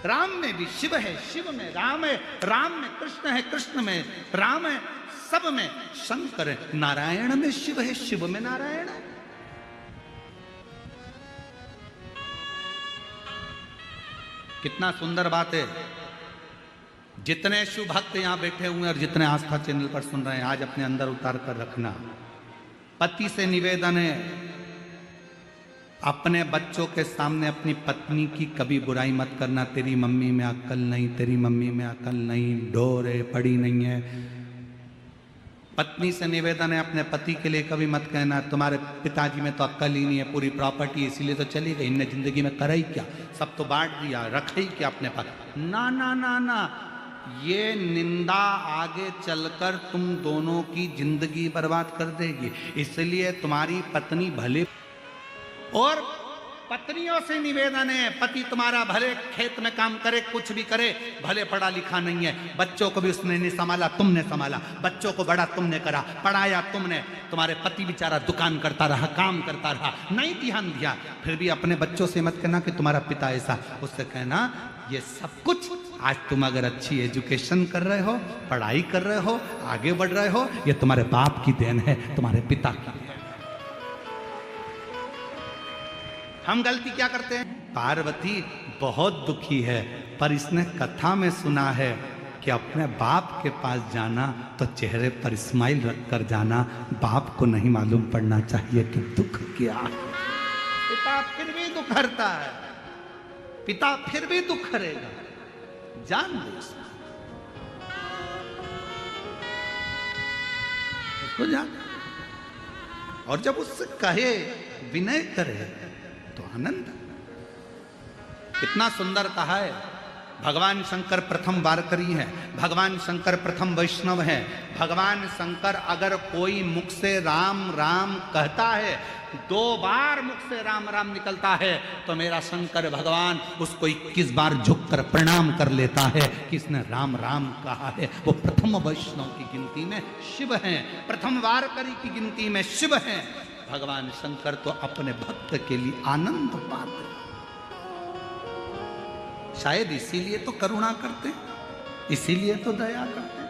राम में भी शिव है, शिव में राम है, राम में कृष्ण है, कृष्ण में राम है, सब में शंकर है। नारायण में शिव है, शिव में नारायण है। कितना सुंदर बात है। जितने शिव भक्त यहां बैठे हुए हैं और जितने आस्था चैनल पर सुन रहे हैं, आज अपने अंदर उतार कर रखना। पति से निवेदन है, अपने बच्चों के सामने अपनी पत्नी की कभी बुराई मत करना। तेरी मम्मी में अक्ल नहीं, तेरी मम्मी में अक्ल नहीं, ढोर है, पढ़ी नहीं है। पत्नी से निवेदन है, अपने पति के लिए कभी मत कहना तुम्हारे पिताजी में तो अक्ल ही नहीं है, पूरी प्रॉपर्टी इसीलिए तो चली गई, इनने जिंदगी में करा ही क्या, सब तो बांट दिया, रखा ही क्या अपने पास। ना ना ना ना, ये निंदा आगे चलकर तुम दोनों की जिंदगी बर्बाद कर देगी। इसलिए तुम्हारी पत्नी भले, और पत्नियों से निवेदन है, पति तुम्हारा भले खेत में काम करे, कुछ भी करे, भले पढ़ा लिखा नहीं है, बच्चों को भी उसने नहीं संभाला, तुमने संभाला, बच्चों को बड़ा तुमने करा, पढ़ाया तुमने। तुम्हारे पति बेचारा दुकान करता रहा, काम करता रहा, नहीं ध्यान दिया। फिर भी अपने बच्चों से मत कहना कि तुम्हारा पिता ऐसा, उससे कहना ये सब कुछ आज तुम अगर अच्छी एजुकेशन कर रहे हो, पढ़ाई कर रहे हो, आगे बढ़ रहे हो, ये तुम्हारे बाप की देन है, तुम्हारे पिता की। हम गलती क्या करते हैं? पार्वती बहुत दुखी है, पर इसने कथा में सुना है कि अपने बाप के पास जाना तो चेहरे पर स्माइल रख कर जाना। बाप को नहीं मालूम पड़ना चाहिए कि दुख क्या है। पिता फिर भी दुख हरता है, पिता फिर भी दुख हरेगा, जान दो उसको, जान। और जब उससे कहे, विनय करे तो आनंद। कितना सुंदर कहा है। भगवान शंकर प्रथम वारकरी हैं, भगवान शंकर प्रथम वैष्णव हैं। भगवान शंकर अगर कोई मुख से राम राम कहता है, 2 बार मुख से राम राम निकलता है, तो मेरा शंकर भगवान उसको 21 बार झुककर प्रणाम कर लेता है कि इसने राम राम कहा है। वो प्रथम वैष्णव की गिनती में शिव हैं, प्रथम वारकरी की गिनती में शिव हैं। भगवान शंकर तो अपने भक्त के लिए आनंद पाते, शायद इसीलिए तो करुणा करते, इसीलिए तो दया करते।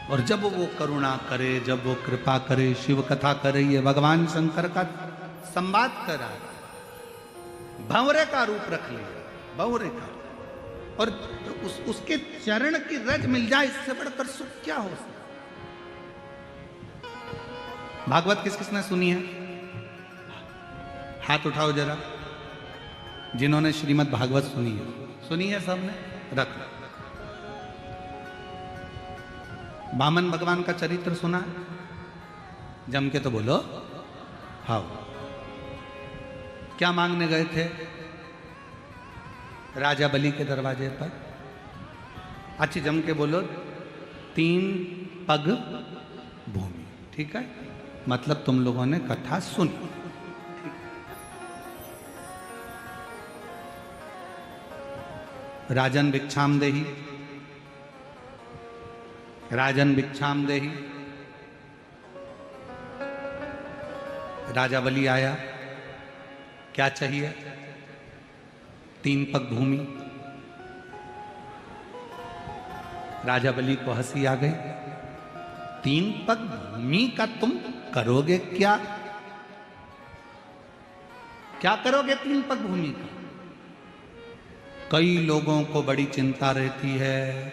और जब वो करुणा करे, जब वो कृपा करे, शिव कथा करे, ये भगवान शंकर का संवाद करा, भंवरे का रूप रख लिया, भंवरे का, और उसके चरण की रज मिल जाए, इससे बढ़कर सुख क्या हो सकता। भागवत किस किसने सुनी है? हाथ उठाओ जरा, जिन्होंने श्रीमद् भागवत सुनी है। सुनी है सबने? रख। वामन भगवान का चरित्र सुना है? जम के तो बोलो। हाँ, क्या मांगने गए थे राजा बलि के दरवाजे पर? अच्छी जम के बोलो, 3 पग भूमि। ठीक है, मतलब तुम लोगों ने कथा सुनी। राजन भिक्षाम देही, राजन भिक्षाम देही। राजा बलि आया, क्या चाहिए? 3 पग भूमि। राजा बलि को हंसी आ गई, 3 पग भूमि का तुम करोगे क्या? क्या करोगे 3 पग भूमि का? कई लोगों को बड़ी चिंता रहती है,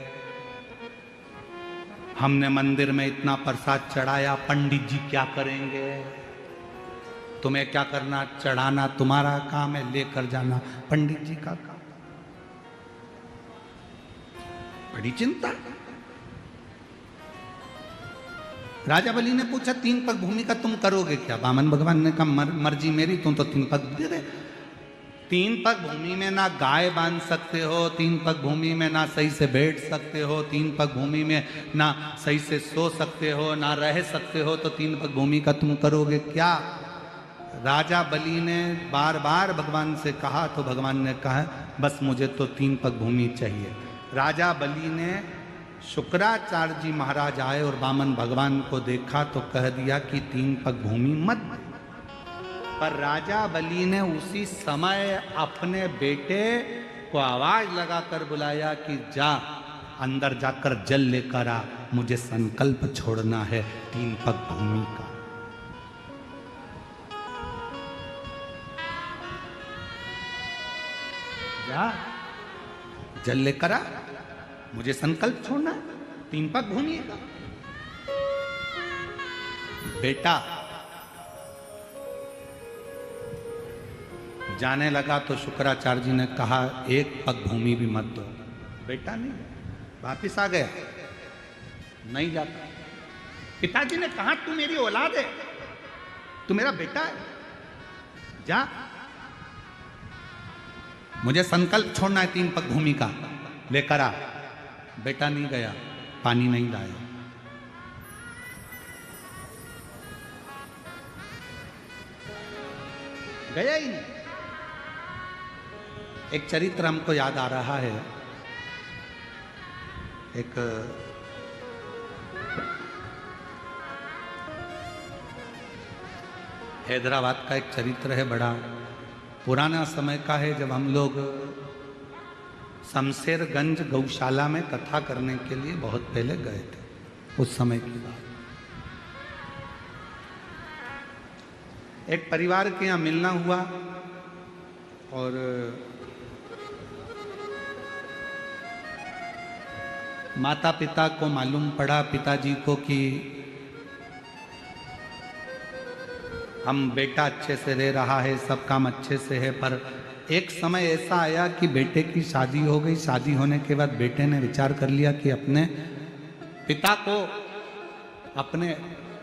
हमने मंदिर में इतना प्रसाद चढ़ाया, पंडित जी क्या करेंगे? तुम्हें क्या करना, चढ़ाना तुम्हारा काम है, लेकर जाना पंडित जी का काम। बड़ी चिंता। राजा बलि ने पूछा 3 पग भूमि का तुम करोगे क्या? वामन भगवान ने कहा मर्जी मेरी, तुम तो 3 पग दे दे। 3 पग भूमि में ना गाय बांध सकते हो, 3 पग भूमि में ना सही से बैठ सकते हो, 3 पग भूमि में ना सही से सो सकते हो, ना रह सकते हो, तो 3 पग भूमि का तुम करोगे क्या? राजा बलि ने बार बार भगवान से कहा तो भगवान ने कहा बस मुझे तो 3 पग भूमि चाहिए। राजा बलि ने, शुक्राचार्य जी महाराज आए और वामन भगवान को देखा तो कह दिया कि 3 पग भूमि मत। पर राजा बलि ने उसी समय अपने बेटे को आवाज लगाकर बुलाया कि जा अंदर जाकर जल लेकर आ, मुझे संकल्प छोड़ना है 3 पग भूमि का। जा जल लेकर आ, मुझे संकल्प छोड़ना है 3 पग भूमि का। बेटा जाने लगा तो शुक्राचार्य जी ने कहा 1 पग भूमि भी मत दो। बेटा नहीं, वापिस आ गया, नहीं जाता। पिताजी ने कहा तू मेरी औलाद है, तू मेरा बेटा है, जा, मुझे संकल्प छोड़ना है 3 पग भूमि का, लेकर आ। बेटा नहीं गया, पानी नहीं लाया। गया ही नहीं। एक चरित्र हमको याद आ रहा है, एक हैदराबाद का एक चरित्र है, बड़ा पुराना समय का है, जब हम लोग शमशेरगंज गौशाला में कथा करने के लिए बहुत पहले गए थे। उस समय की बात, एक परिवार के यहाँ मिलना हुआ और माता पिता को मालूम पड़ा, पिताजी को, कि हम बेटा अच्छे से रह रहा है, सब काम अच्छे से है, पर एक समय ऐसा आया कि बेटे की शादी हो गई। शादी होने के बाद बेटे ने विचार कर लिया कि अपने पिता को अपने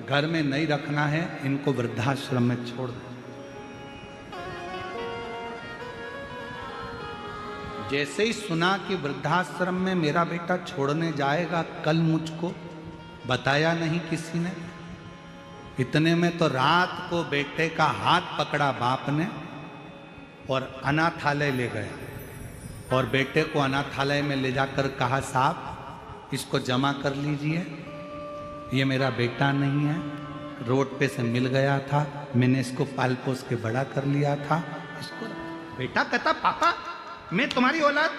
घर में नहीं रखना है, इनको वृद्धाश्रम में छोड़ दो। जैसे ही सुना कि वृद्धाश्रम में मेरा बेटा छोड़ने जाएगा, कल मुझको बताया नहीं किसी ने। इतने में तो रात को बेटे का हाथ पकड़ा बाप ने और अनाथालय ले गया, और बेटे को अनाथालय में ले जाकर कहा साहब इसको जमा कर लीजिए, ये मेरा बेटा नहीं है, रोड पे से मिल गया था, मैंने इसको पाल पोस के बड़ा कर लिया था, इसको। बेटा कहता पापा मैं तुम्हारी औलाद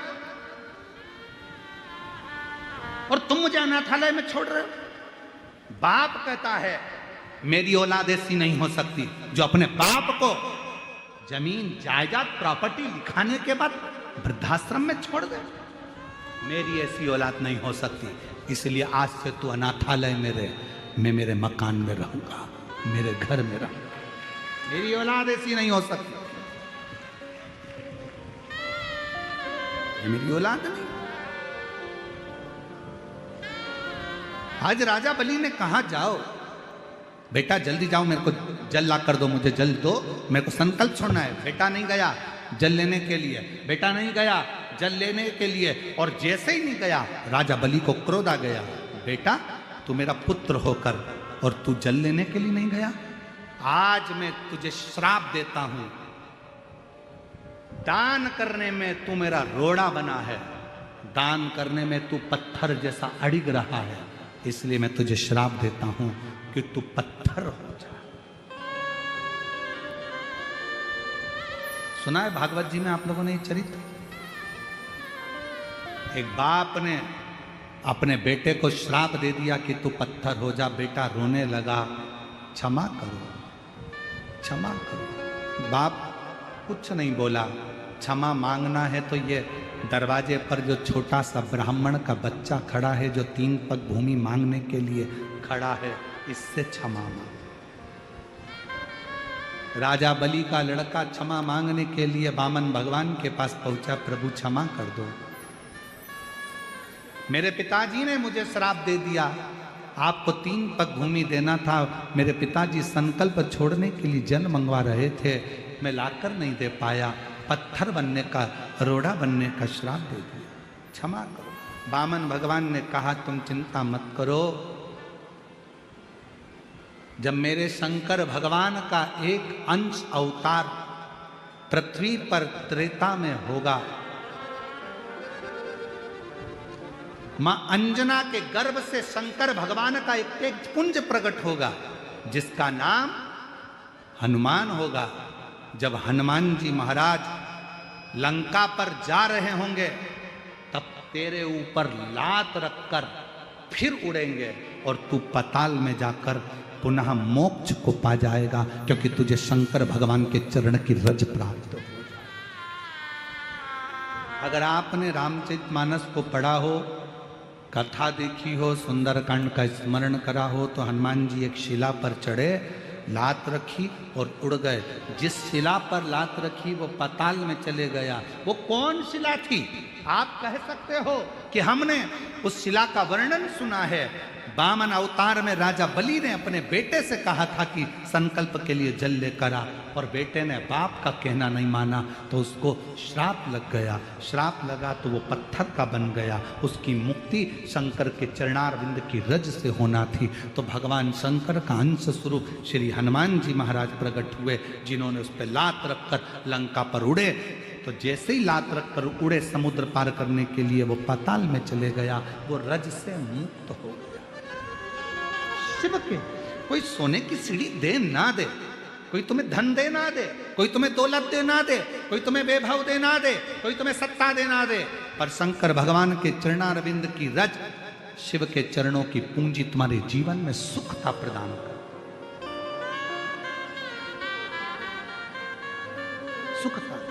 और तुम मुझे अनाथालय में छोड़ रहे हो। बाप कहता है मेरी औलाद ऐसी नहीं हो सकती जो अपने बाप को जमीन जायदाद प्रॉपर्टी लिखाने के बाद वृद्धाश्रम में छोड़ दे। मेरी ऐसी औलाद नहीं हो सकती, इसलिए आज से तू अनाथालय में रहे, मैं मेरे मकान में रहूंगा, मेरे घर में रहूंगा। मेरी औलाद ऐसी नहीं हो सकती, ये मेरी औलाद नहीं। आज राजा बलि ने कहा जाओ बेटा जल्दी जाओ, मेरे को जल ला कर दो, मुझे जल दो, मेरे को संकल्प छोड़ना है। बेटा नहीं गया जल लेने के लिए, बेटा नहीं गया जल लेने के लिए, और जैसे ही नहीं गया राजा बलि को क्रोध आ गया, बेटा तू मेरा पुत्र होकर और तू जल लेने के लिए नहीं गया, आज मैं तुझे श्राप देता हूं। दान करने में तू मेरा रोड़ा बना है, दान करने में तू पत्थर जैसा अड़िग रहा है, इसलिए मैं तुझे श्राप देता हूं कि तू पत्थर हो जा। सुना है भागवत जी में आप लोगों ने ये चरित्र? एक बाप ने अपने बेटे को श्राप दे दिया कि तू पत्थर हो जा। बेटा रोने लगा, क्षमा करो क्षमा करो। बाप कुछ नहीं बोला। क्षमा मांगना है तो ये दरवाजे पर जो छोटा सा ब्राह्मण का बच्चा खड़ा है, जो 3 पग भूमि मांगने के लिए खड़ा है, इससे क्षमा मांग। राजा बलि का लड़का क्षमा मांगने के लिए वामन भगवान के पास पहुंचा, प्रभु क्षमा कर दो, मेरे पिताजी ने मुझे श्राप दे दिया, आपको 3 पग भूमि देना था, मेरे पिताजी संकल्प छोड़ने के लिए जल मंगवा रहे थे, मैं लाकर नहीं दे पाया, पत्थर बनने का, रोड़ा बनने का श्राप दे दिया, क्षमा करो। वामन भगवान ने कहा तुम चिंता मत करो, जब मेरे शंकर भगवान का एक अंश अवतार पृथ्वी पर त्रेता में होगा, मां अंजना के गर्भ से शंकर भगवान का एक पुंज प्रकट होगा जिसका नाम हनुमान होगा। जब हनुमान जी महाराज लंका पर जा रहे होंगे तब तेरे ऊपर लात रखकर फिर उड़ेंगे और तू पाताल में जाकर पुनः मोक्ष को पा जाएगा, क्योंकि तुझे शंकर भगवान के चरण की रज प्राप्त हो। अगर आपने रामचरितमानस को पढ़ा हो, कथा देखी हो, सुंदरकांड का स्मरण करा हो, तो हनुमान जी एक शिला पर चढ़े, लात रखी और उड़ गए। जिस शिला पर लात रखी वो पाताल में चले गया। वो कौन शिला थी? आप कह सकते हो कि हमने उस शिला का वर्णन सुना है। वामन अवतार में राजा बलि ने अपने बेटे से कहा था कि संकल्प के लिए जल लेकर आ, और बेटे ने बाप का कहना नहीं माना तो उसको श्राप लग गया। श्राप लगा तो वो पत्थर का बन गया। उसकी मुक्ति शंकर के चरणारविंद की रज से होना थी। तो भगवान शंकर का अंश स्वरूप श्री हनुमान जी महाराज प्रकट हुए, जिन्होंने उस पर लात रखकर लंका पर उड़े। तो जैसे ही लात रखकर उड़े समुद्र पार करने के लिए वो पाताल में चले गया, वो रज से मुक्त हो गया। शिव के कोई सोने की सीढ़ी दे ना दे, कोई तुम्हें धन दे ना दे, कोई तुम्हें दौलत दे ना दे, कोई तुम्हें वैभव दे ना दे, कोई तुम्हें सत्ता दे ना दे, पर शंकर भगवान के चरणारविंद की रज, शिव के चरणों की पूंजी तुम्हारे जीवन में सुखता प्रदान कर, सुखता।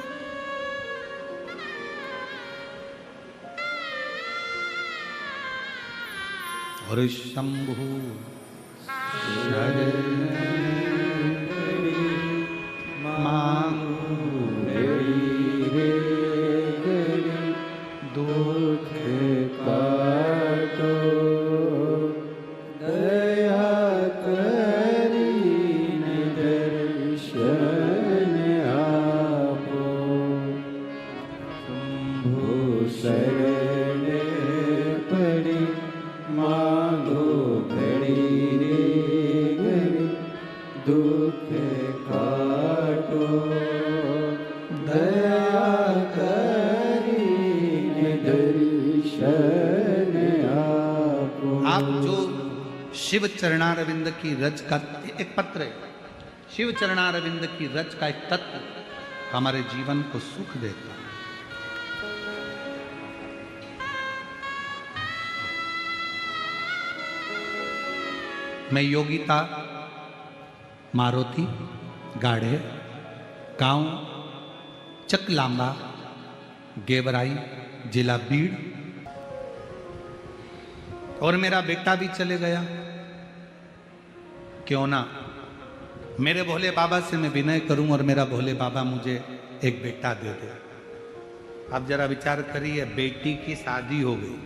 और शंभु दुख काटो दया करी दर्शन आपो शंभु शरण पड़ी मांगो घड़ी रे घड़ी दुख काटो दया करी दर्शन आपो। आप जो शिव चरणारविंद की रज का एक पत्र है, शिव चरणारविंद की रज का एक तत्व हमारे जीवन को सुख देता है। मैं योगिता मारुति गाढ़े गांव चकलांबा गेवराई जिला बीड़, और मेरा बेटा भी चले गया। क्यों ना मेरे भोले बाबा से मैं विनय करूं और मेरा भोले बाबा मुझे एक बेटा दे दे। आप जरा विचार करिए, बेटी की शादी हो गई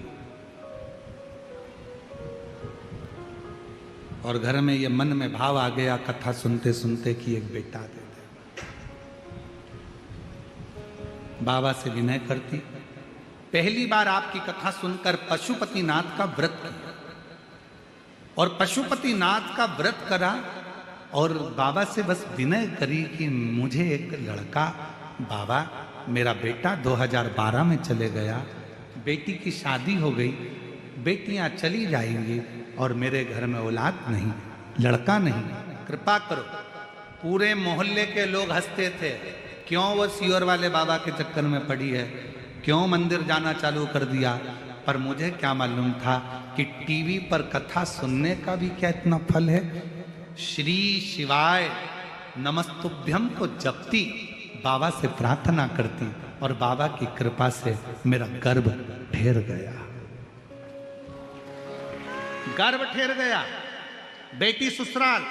और घर में ये मन में भाव आ गया कथा सुनते सुनते कि एक बेटा दे दे। बाबा से विनय करती। पहली बार आपकी कथा सुनकर पशुपतिनाथ का व्रत किया और पशुपतिनाथ का व्रत करा और बाबा से बस विनय करी कि मुझे एक लड़का, बाबा मेरा बेटा 2012 में चले गया, बेटी की शादी हो गई, बेटियां चली जाएंगी और मेरे घर में औलाद नहीं, लड़का नहीं, कृपा करो। पूरे मोहल्ले के लोग हंसते थे, क्यों वो सियोर वाले बाबा के चक्कर में पड़ी है, क्यों मंदिर जाना चालू कर दिया। पर मुझे क्या मालूम था कि टीवी पर कथा सुनने का भी क्या इतना फल है। श्री शिवाय नमस्तुभ्यम को जपती, बाबा से प्रार्थना करती और बाबा की कृपा से मेरा गर्भ ठहर गया, गर्भ ठहर गया। बेटी ससुराल,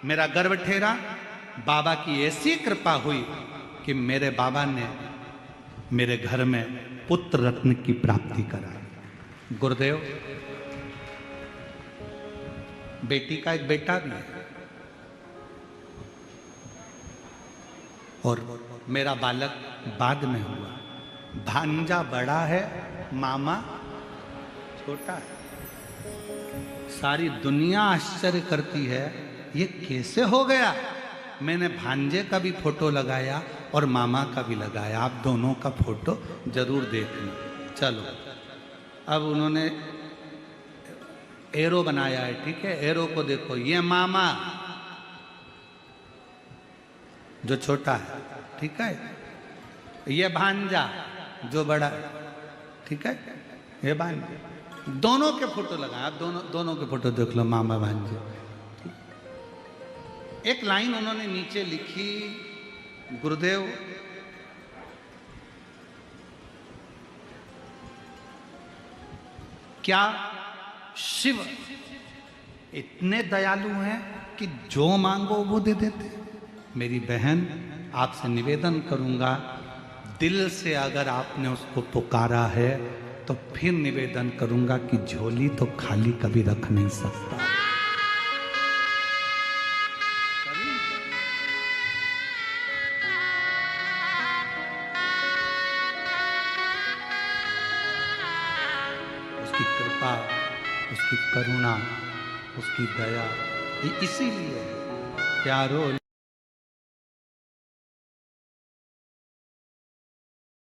मेरा गर्भ ठहरा। बाबा की ऐसी कृपा हुई कि मेरे बाबा ने मेरे घर में पुत्र रत्न की प्राप्ति कराई। गुरुदेव, बेटी का एक बेटा भी है और मेरा बालक बाद में हुआ। भांजा बड़ा है, मामा छोटा है। सारी दुनिया आश्चर्य करती है ये कैसे हो गया। मैंने भांजे का भी फोटो लगाया और मामा का भी लगाया, आप दोनों का फोटो जरूर देखना। चलो, अब उन्होंने एरो बनाया है, ठीक है, एरो को देखो, ये मामा, जो छोटा है, ठीक है। ये भांजा जो बड़ा है, ठीक है। ये भांजा, दोनों के फोटो लगाए आप, दोनों के फोटो देख लो, मामा भांजे। एक लाइन उन्होंने नीचे लिखी, गुरुदेव क्या शिव इतने दयालु हैं कि जो मांगो वो दे देते। मेरी बहन, आपसे निवेदन करूंगा, दिल से अगर आपने उसको पुकारा है तो फिर निवेदन करूंगा कि झोली तो खाली कभी रख नहीं सकता। उसकी कृपा, उसकी करुणा, उसकी दया, ये इसीलिए है प्यारो।